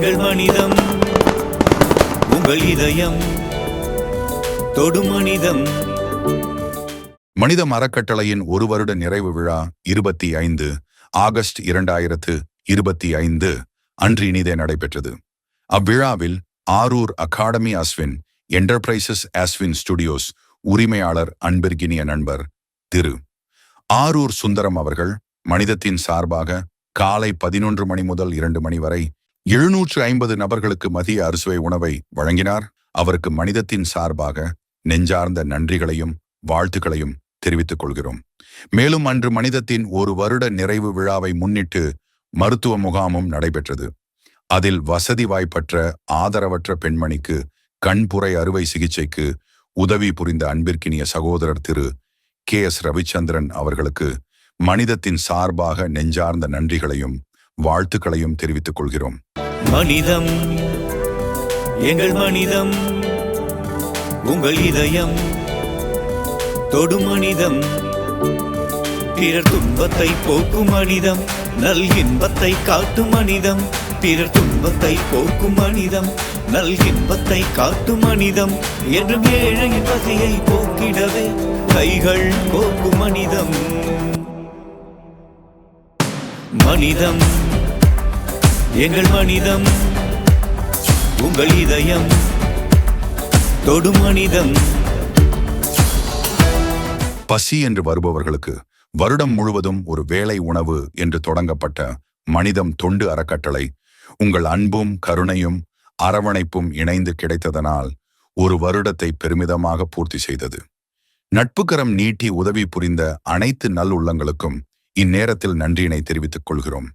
எங்கள் மனிதம் உங்கள் இதயம் தொடும் மனிதம். மனிதம் அறக்கட்டளையின் ஒரு வருட நிறைவு விழா 25 ஆகஸ்ட் 2025 அன்று இனிதே நடைபெற்றது. அவ்விழாவில் Aarur academy Ashwin enterprises Ashwin studios உரிமையாளர் அன்பிற்கினிய நண்பர் திரு ஆரூர் சுந்தரம் அவர்கள் மனிதத்தின் சார்பாக காலை 11 மணி முதல் 2 மணி வரை 750 நபர்களுக்கு மதிய அறுசுவை உணவை வழங்கினார். அவருக்கு மனிதத்தின் சார்பாக நெஞ்சார்ந்த நன்றிகளையும் வாழ்த்துக்களையும் தெரிவித்துக் கொள்கிறோம். மேலும் அன்று மனிதத்தின் ஒரு வருட நிறைவு விழாவை முன்னிட்டு மருத்துவ முகாமும் நடைபெற்றது. அதில் வசதி வாய்ப்பற்ற ஆதரவற்ற பெண்மணிக்கு கண்புரை அறுவை சிகிச்சைக்கு உதவி புரிந்த அன்பிற்கினிய சகோதரர் திரு KS ரவிச்சந்திரன் அவர்களுக்கு மனிதத்தின் சார்பாக நெஞ்சார்ந்த நன்றிகளையும் வாழ்த்துக்களையும் தெரிவித்துக் கொள்கிறோம். மனிதம் எங்கள் மனிதம் உங்கள் இதயம் தொடும் மனிதம். பிறர் துன்பத்தை போக்கும் மனிதம், நல் இன்பத்தை காட்டும் மனிதம். பிறர் துன்பத்தை போக்கும் மனிதம், நல் இன்பத்தை காட்டும் மனிதம். என்றும் ஏழையின் பசியை போக்கிடவே கைகள் கோக்கும் மனிதம். மனிதம் எங்கள் மனிதம் உங்கள் இதயம் தொடும் மனிதம். பசி என்று வருபவர்களுக்கு வருடம் முழுவதும் ஒரு வேளை உணவு என்று தொடங்கப்பட்ட மனிதம் தொண்டு அறக்கட்டளை உங்கள் அன்பும் கருணையும் அரவணைப்பும் இணைந்து கிடைத்ததனால் ஒரு வருடத்தை பெருமிதமாக பூர்த்தி செய்தது. நட்புக்கரம் நீட்டி உதவி புரிந்த அனைத்து நல் உள்ளங்களுக்கும் இந்நேரத்தில் நன்றியினை தெரிவித்துக் கொள்கிறோம்.